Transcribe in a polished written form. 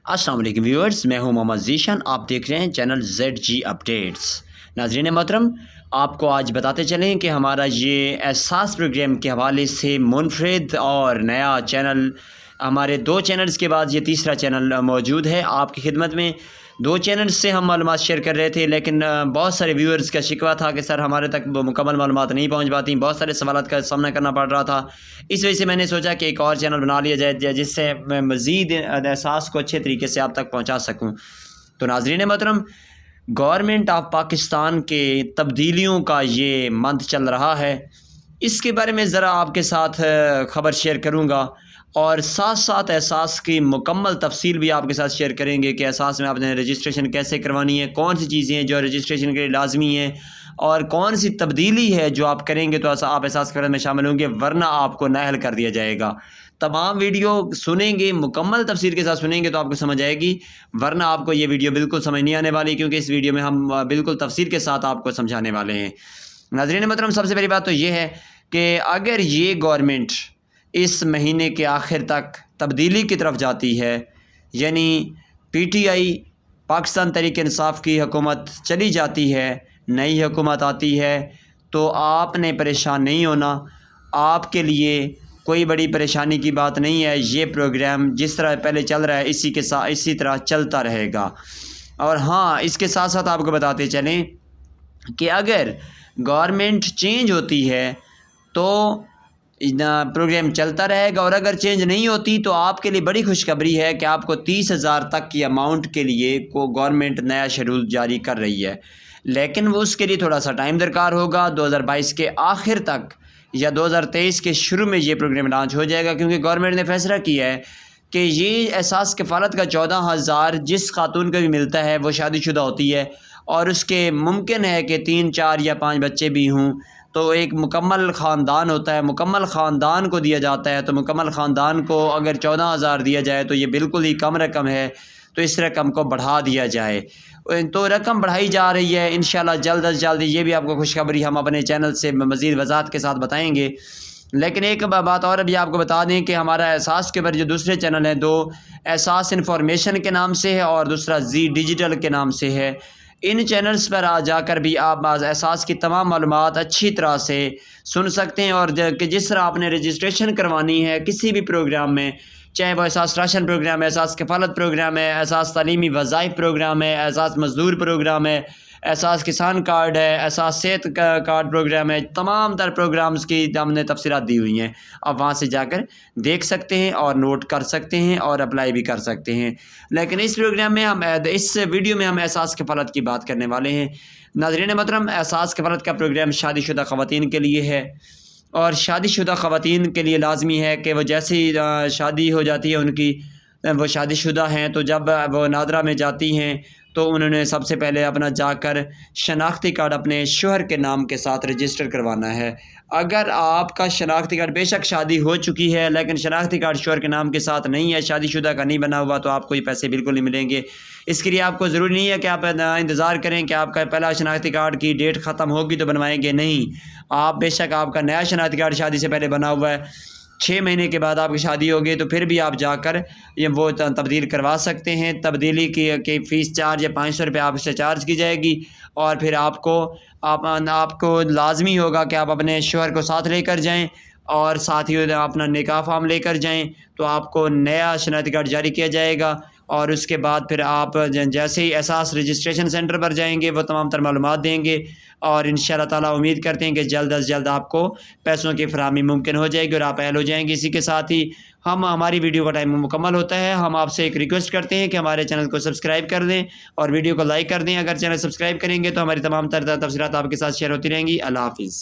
अस्सलाम वालेकुम व्यूअर्स, मैं हूं मोहम्मद ज़ीशान। आप देख रहे हैं चैनल ZG अपडेट्स। नाज़रीन मोहतरम, आपको आज बताते चलें कि हमारा ये एहसास प्रोग्राम के हवाले से मुनफरिद और नया चैनल, हमारे 2 चैनल्स के बाद ये तीसरा चैनल मौजूद है आपकी खिदमत में। 2 चैनल्स से हम मालूमात शेयर कर रहे थे, लेकिन बहुत सारे व्यूअर्स का शिकवा था कि सर हमारे तक मुकम्मल मालूमात नहीं पहुंच पाती, बहुत सारे सवालात का सामना करना पड़ रहा था। इस वजह से मैंने सोचा कि एक और चैनल बना लिया जाए जिससे मैं मज़ीद एहसास को अच्छे तरीके से आप तक पहुँचा सकूँ। तो नाज़रीन मोहतरम, गवर्नमेंट ऑफ पाकिस्तान के तब्दीलियों का ये मंथ चल रहा है, इसके बारे में ज़रा आपके साथ ख़बर शेयर करूँगा और साथ साथ एहसास की मुकम्मल तफसील भी आपके साथ शेयर करेंगे कि एहसास में आपने रजिस्ट्रेशन कैसे करवानी है, कौन सी चीज़ें हैं जो रजिस्ट्रेशन के लिए लाजमी हैं और कौन सी तब्दीली है जो आप करेंगे तो आप एहसास करने में शामिल होंगे, वरना आपको नाअहल कर दिया जाएगा। तमाम वीडियो सुनेंगे, मुकम्मल तफसील के साथ सुनेंगे तो आपको समझ आएगी, वरना आपको ये वीडियो बिल्कुल समझ नहीं आने वाली, क्योंकि इस वीडियो में हम बिल्कुल तफसील के साथ आपको समझाने वाले हैं। नाज़रीन मोहतरम, सबसे पहली बात तो ये है कि अगर ये गवर्नमेंट इस महीने के आखिर तक तब्दीली की तरफ जाती है, यानी PTI पाकिस्तान तहरीक इंसाफ की हुकूमत चली जाती है, नई हुकूमत आती है, तो आपने परेशान नहीं होना। आपके लिए कोई बड़ी परेशानी की बात नहीं है। ये प्रोग्राम जिस तरह पहले चल रहा है इसी के साथ इसी तरह चलता रहेगा। और हाँ, इसके साथ साथ आपको बताते चलें कि अगर गवर्नमेंट चेंज होती है तो प्रोग्राम चलता रहेगा, और अगर चेंज नहीं होती तो आपके लिए बड़ी खुशखबरी है कि आपको 30,000 तक की अमाउंट के लिए को गवर्नमेंट नया शेड्यूल जारी कर रही है। लेकिन वो उसके लिए थोड़ा सा टाइम दरकार होगा। 2022 के आखिर तक या 2023 के शुरू में ये प्रोग्राम लॉन्च हो जाएगा, क्योंकि गवर्नमेंट ने फैसला किया है कि ये एहसास कफ़ालत का 14,000 जिस खातून को भी मिलता है वो शादीशुदा होती है और उसके मुमकिन है कि 3, 4 या 5 बच्चे भी हों, तो एक मुकम्मल ख़ानदान होता है, मुकम्मल ख़ानदान को दिया जाता है। तो मुकम्मल ख़ानदान को अगर 14,000 दिया जाए तो ये बिल्कुल ही कम रकम है, तो इस रकम को बढ़ा दिया जाए। तो रकम बढ़ाई जा रही है, इंशाल्लाह जल्द अज जल्द ये भी आपको खुशखबरी हम अपने चैनल से मज़ीद वज़ाहत के साथ बताएँगे। लेकिन एक बात और अभी आपको बता दें कि हमारा एहसास के ऊपर जो दूसरे चैनल हैं, 2 एहसास इन्फॉर्मेशन के नाम से है और दूसरा जी डिजिटल के नाम से है। इन चैनल्स पर आ जाकर भी आप एहसास की तमाम मालूमात अच्छी तरह से सुन सकते हैं, और कि जिस तरह आपने रजिस्ट्रेशन करवानी है किसी भी प्रोग्राम में, चाहे वो एहसास राशन प्रोग्राम है, एहसास कफ़ालत प्रोग्राम है, एहसास तालीमी वज़ाइफ प्रोग्राम है, एहसास मज़दूर प्रोग्राम है, एहसास किसान कार्ड है, एहसास सेहत कार्ड प्रोग्राम है, तमाम तर प्रोग्राम्स की हमने तफसीलात दी हुई हैं। आप वहाँ से जाकर देख सकते हैं और नोट कर सकते हैं और अप्लाई भी कर सकते हैं। लेकिन इस प्रोग्राम में इस वीडियो में हम एहसास कफ़ालत की बात करने वाले हैं। नाज़रीन मोहतरम, एहसास कफ़ालत का प्रोग्राम शादीशुदा ख़वातीन के लिए है, और शादीशुदा ख़वातीन के लिए लाजमी है कि वो जैसे ही शादी हो जाती है उनकी, वो शादीशुदा हैं, तो जब वो नादरा में जाती हैं तो उन्होंने सबसे पहले अपना जाकर शनाख्ती कार्ड अपने शोहर के नाम के साथ रजिस्टर करवाना है। अगर आपका शनाख्ती कार्ड, बेशक शादी हो चुकी है लेकिन शनाख्ती कार्ड शोहर के नाम के साथ नहीं है, शादीशुदा का नहीं बना हुआ, तो आपको ये पैसे बिल्कुल नहीं मिलेंगे। इसके लिए आपको ज़रूरी नहीं है कि आप इंतज़ार करें कि आपका पहला शनाख्ती कार्ड की डेट ख़त्म होगी तो बनवाएंगे, नहीं। आप बेशक आपका नया शनाख्ती कार्ड शादी से पहले बना हुआ है, 6 महीने के बाद आपकी शादी होगी तो फिर भी आप जाकर ये वो तब्दील करवा सकते हैं। तब्दीली की फ़ीस चार्ज या 500 रुपये आपसे चार्ज की जाएगी, और फिर आपको लाजमी होगा कि आप अपने शोहर को साथ लेकर जाएं और साथ ही अपना निकाह फॉर्म लेकर जाएं, तो आपको नया शनाख्ती कार्ड जारी किया जाएगा। और उसके बाद फिर आप जैसे ही एहसास रजिस्ट्रेशन सेंटर पर जाएंगे वो तमाम तर मालूमात देंगे, और इंशाअल्लाह ताला उम्मीद करते हैं कि जल्द अज़ जल्द आपको पैसों की फ़राहमी मुमकिन हो जाएगी और आप अहल हो जाएंगे। इसी के साथ ही हमारी वीडियो का टाइम मुकम्मल होता है। हम आपसे एक रिक्वेस्ट करते हैं कि हमारे चैनल को सब्सक्राइब कर दें और वीडियो को लाइक कर दें। अगर चैनल सब्सक्राइब करेंगे तो हमारी तमाम तर तफसीलात आपके साथ शेयर होती रहेंगी। अल्लाह हाफ़िज़।